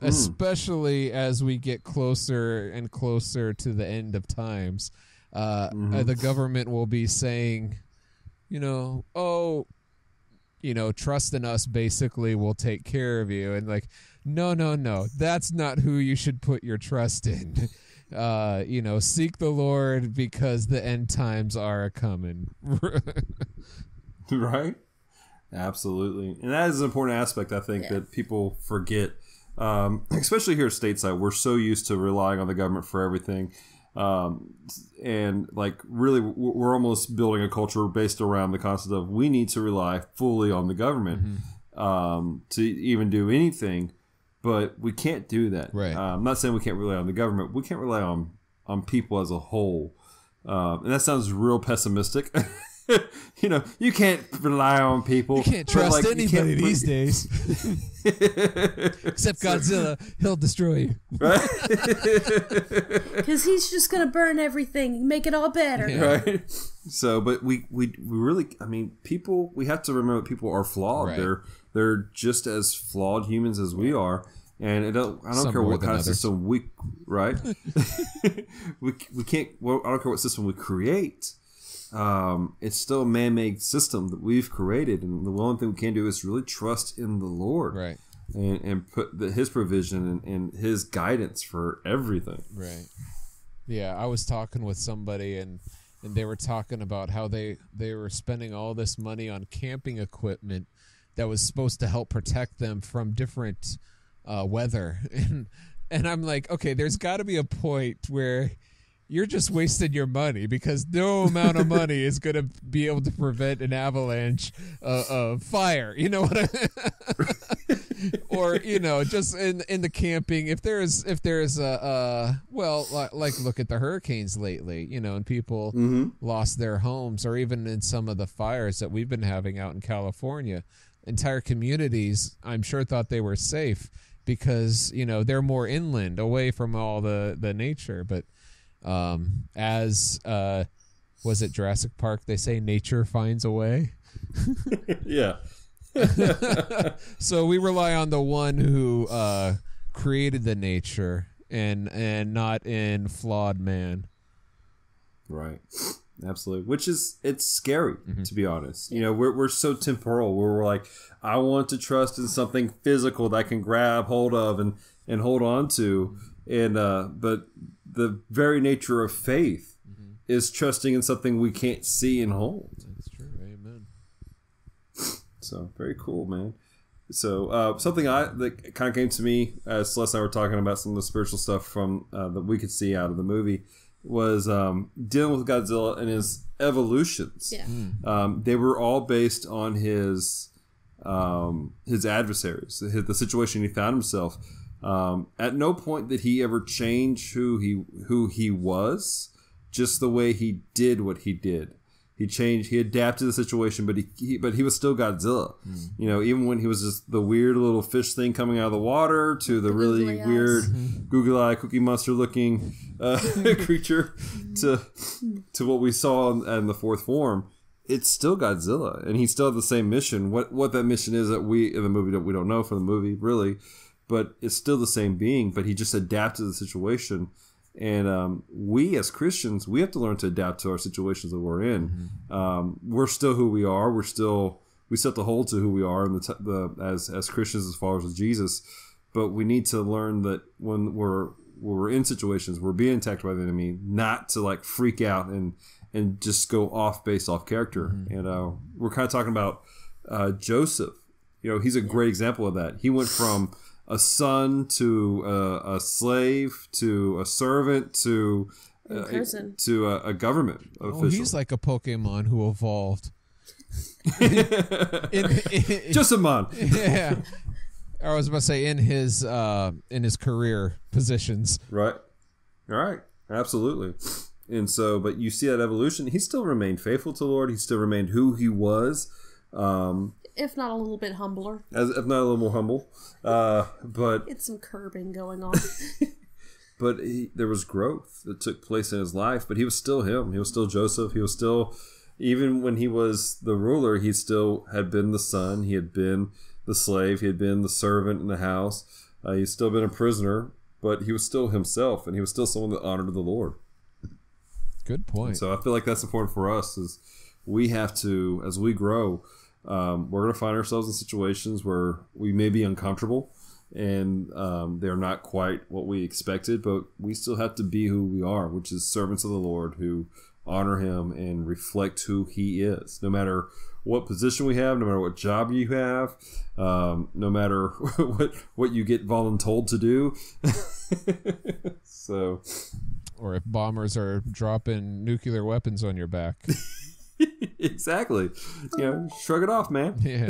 especially as we get closer and closer to the end of times. The government will be saying, trust in us, basically, we'll take care of you. And like, no, that's not who you should put your trust in. Seek the Lord, because the end times are coming. Right? Absolutely. And that is an important aspect, I think, that people forget. Especially here stateside, we're so used to relying on the government for everything. And like, really, we're almost building a culture based around the concept of we need to rely fully on the government to even do anything. But we can't do that. Right. I'm not saying we can't rely on the government. We can't rely on people as a whole. And that sounds real pessimistic. You can't rely on people. You can't trust anybody these days. Except Godzilla. He'll destroy you. Right? Because he's just going to burn everything, make it all better. Yeah. Right? So, but we really, people, we have to remember that people are flawed. Right. They're just as flawed humans as we are. And I don't care what kind of system right? we can't, well, I don't care what system we create. It's still a man-made system that we've created, and the only thing we can do is really trust in the Lord, right? And put His provision and His guidance for everything, right? Yeah, I was talking with somebody, and they were talking about how they were spending all this money on camping equipment that was supposed to help protect them from different weather, and I'm like, okay, there's got to be a point where you're just wasting your money, because no amount of money is going to be able to prevent an avalanche of fire. You know what I mean? or just in the camping. If there's a like look at the hurricanes lately, and people lost their homes, or even in some of the fires that we've been having out in California, entire communities, I'm sure, thought they were safe because they're more inland, away from all the nature. But as was it Jurassic Park? They say nature finds a way. Yeah. So we rely on the one who created the nature and not in flawed man. Right. Absolutely. Which is, it's scary, to be honest. We're so temporal, where we're like, I want to trust in something physical that I can grab hold of and hold on to. And but the very nature of faith is trusting in something we can't see and hold. That's true. Amen. So very cool, man. So something that kind of came to me as Celeste and I were talking about some of the spiritual stuff from that we could see out of the movie was dealing with Godzilla and his evolutions. Yeah. They were all based on his adversaries, the situation he found himself. At no point did he ever change who he was, just the way he did what he did. He changed. He adapted the situation, but he was still Godzilla. Even when he was just the weird little fish thing coming out of the water to the really weird googly eye Cookie Monster looking creature to what we saw in the fourth form. It's still Godzilla, and he still had the same mission. What that mission is that we in the movie we don't know from the movie really, but it's still the same being. But he just adapted the situation. And we as Christians, we have to learn to adapt to our situations that we're in. We're still who we are. We still have to hold to who we are as Christians, as followers of Jesus. But we need to learn that when we're in situations, we're being attacked by the enemy, not to like freak out and just go off based off character. And we're kind of talking about Joseph. He's a great example of that. He went from a son to a slave to a servant to a government official. He's like a Pokemon who evolved. Josemon. Yeah, I was about to say in his career positions. Right. All right. Absolutely. And so, but you see that evolution. He still remained faithful to the Lord. He still remained who he was. If not a little bit humbler. If not a little more humble. But it's some curbing going on. But there was growth that took place in his life. But he was still him. He was still Joseph. He was still, even when he was the ruler, he still had been the son. He had been the slave. He had been the servant in the house. He'd still been a prisoner. But he was still himself. And he was still someone that honored the Lord. Good point. And so I feel like that's important for us, is we have to, as we grow, we're going to find ourselves in situations where we may be uncomfortable and they're not quite what we expected, but we still have to be who we are, which is servants of the Lord who honor him and reflect who he is. No matter what position we have, no matter what job you have, no matter what you get voluntold to do. So, or if bombers are dropping nuclear weapons on your back. Exactly. Shrug it off, man. Yeah.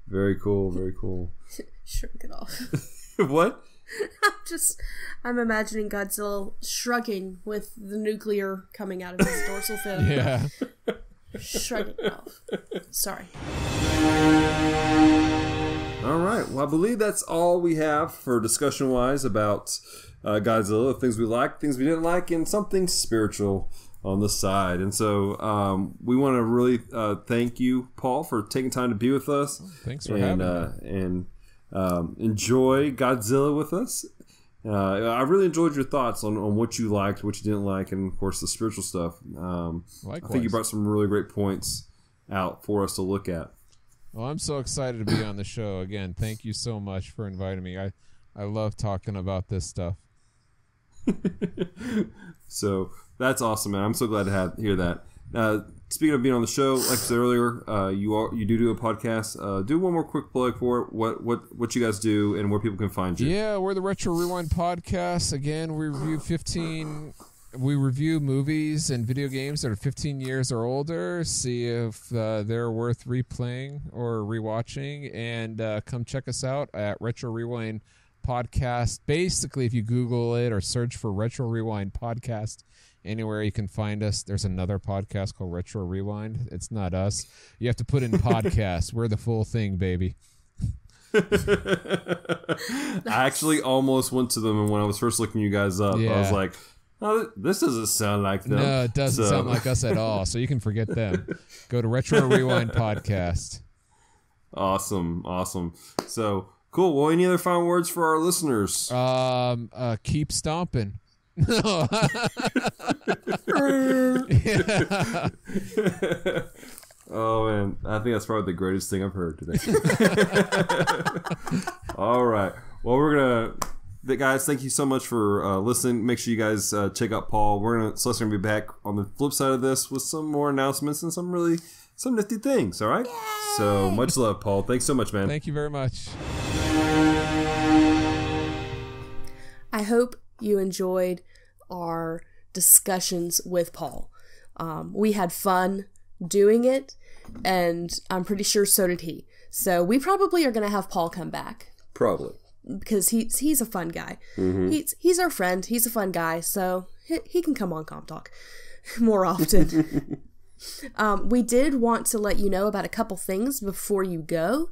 Very cool. Very cool. Shrug it off. What? I'm imagining Godzilla shrugging with the nuclear coming out of his dorsal fin. Yeah. Shrug it off. Sorry. All right. Well, I believe that's all we have for discussion-wise about Godzilla. Things we liked, things we didn't like, and something spiritual on the side. And so we want to really thank you, Paul, for taking time to be with us. Thanks for having me. And enjoy Godzilla with us. I really enjoyed your thoughts on what you liked, what you didn't like, and of course the spiritual stuff. I think you brought some really great points out for us to look at. Well, I'm so excited to be on the show again. Thank you so much for inviting me. I love talking about this stuff. So that's awesome, man. I'm so glad to hear that. Speaking of being on the show, like I said earlier, you do a podcast. Do one more quick plug for it. What you guys do and where people can find you. Yeah, we're the Retro Rewind Podcast. Again, we review 15 we review movies and video games that are 15 years or older, see if they're worth replaying or rewatching, and come check us out at Retro Rewind Podcast. Basically, if you Google it or search for Retro Rewind Podcast, anywhere you can find us. There's another podcast called Retro Rewind. It's not us. You have to put in podcast. We're the full thing, baby. I actually almost went to them, and when I was first looking you guys up, I was like, oh, this doesn't sound like them. No, it doesn't sound like us at all, so you can forget them. Go to Retro Rewind Podcast. Awesome. So, cool. Well, any other final words for our listeners? Keep stomping. No. Oh, man. I think that's probably the greatest thing I've heard today. All right. Well, we're going to... Guys, thank you so much for listening. Make sure you guys check out Paul. Celeste going to be back on the flip side of this with some more announcements and some nifty things, all right? Yay! So, much love, Paul. Thanks so much, man. Thank you very much. I hope you enjoyed our discussions with Paul. We had fun doing it, and I'm pretty sure so did he. So we probably are going to have Paul come back. Probably. Because he's a fun guy. Mm-hmm. He's our friend. He's a fun guy, so he can come on Comm Talk more often. We did want to let you know about a couple things before you go.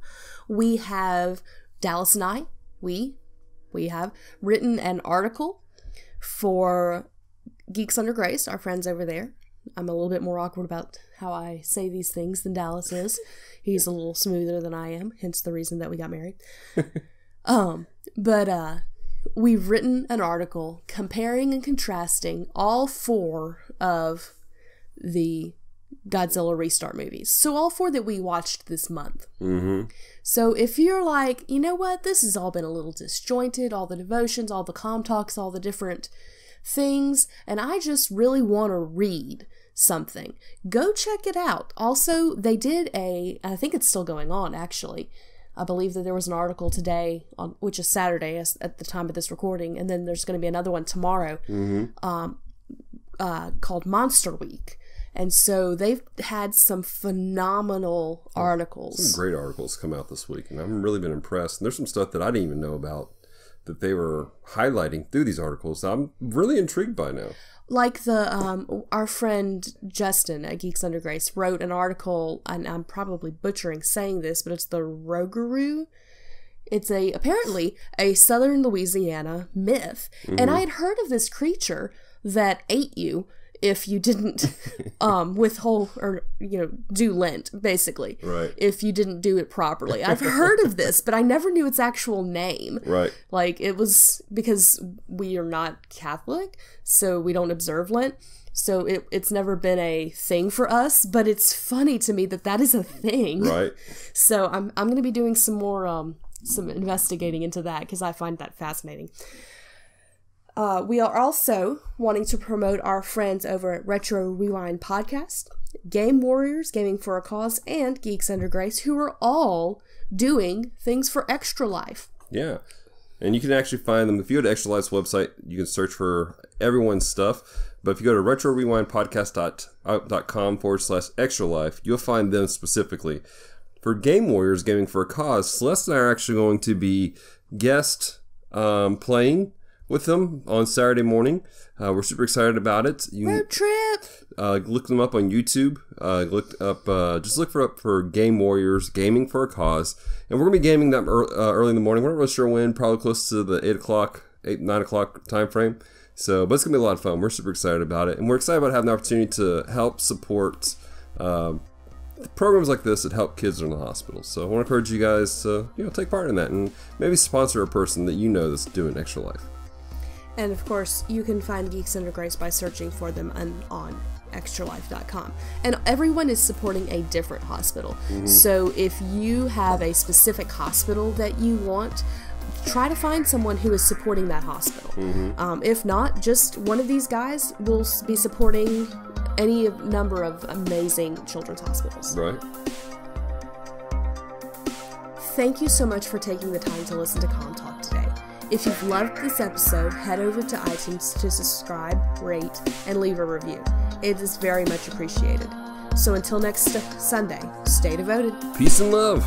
We have, Dallas and I, we have written an article for Geeks Under Grace, our friends over there. I'm a little bit more awkward about how I say these things than Dallas is. He's a little smoother than I am, hence the reason that we got married. But we've written an article comparing and contrasting all 4 of the Godzilla Restart movies. So all 4 that we watched this month. Mm-hmm. So if you're like, you know what, this has all been a little disjointed, all the devotions, all the comm talks, all the different things, and I just really want to read something, go check it out. Also, they did I think it's still going on actually. I believe that there was an article today, which is Saturday at the time of this recording, and then there's going to be another one tomorrow, called Monster Week. And so they've had some phenomenal articles. Some great articles come out this week, and I've really been impressed. And there's some stuff that I didn't even know about that they were highlighting through these articles. I'm really intrigued by now. Like our friend Justin at Geeks Under Grace wrote an article, and I'm probably butchering saying this, but it's the Rougarou. It's apparently a southern Louisiana myth. Mm-hmm. And I had heard of this creature that ate you if you didn't withhold or do Lent, basically. Right. If you didn't do it properly. I've heard of this, but I never knew its actual name. Right. Like, it was because we are not Catholic, so we don't observe Lent. So it's never been a thing for us, but it's funny to me that is a thing. Right. So I'm going to be doing some more some investigating into that because I find that fascinating. We are also wanting to promote our friends over at Retro Rewind Podcast, Game Warriors, Gaming for a Cause, and Geeks Under Grace, who are all doing things for Extra Life. Yeah. And you can actually find them. If you go to Extra Life's website, you can search for everyone's stuff. But if you go to retrorewindpodcast.com/extra life, you'll find them specifically. For Game Warriors, Gaming for a Cause, Celeste and I are actually going to be guest playing with them on Saturday morning. We're super excited about it. Road trip! Look them up on YouTube. Just look for Game Warriors, Gaming for a Cause. And we're going to be gaming them early in the morning. We're not really sure when, probably close to the 9 o'clock time frame. So, but it's going to be a lot of fun. We're super excited about it. And we're excited about having the opportunity to help support programs like this that help kids in the hospital. So I want to encourage you guys to take part in that and maybe sponsor a person that you know that's doing Extra Life. And of course, you can find Geeks Under Grace by searching for them on extralife.com. And everyone is supporting a different hospital. Mm-hmm. So if you have a specific hospital that you want, try to find someone who is supporting that hospital. Mm-hmm. If not, just one of these guys will be supporting any number of amazing children's hospitals. Right. Thank you so much for taking the time to listen to Comm Talk today. If you've loved this episode, head over to iTunes to subscribe, rate, and leave a review. It is very much appreciated. So until next Sunday, stay devoted. Peace and love.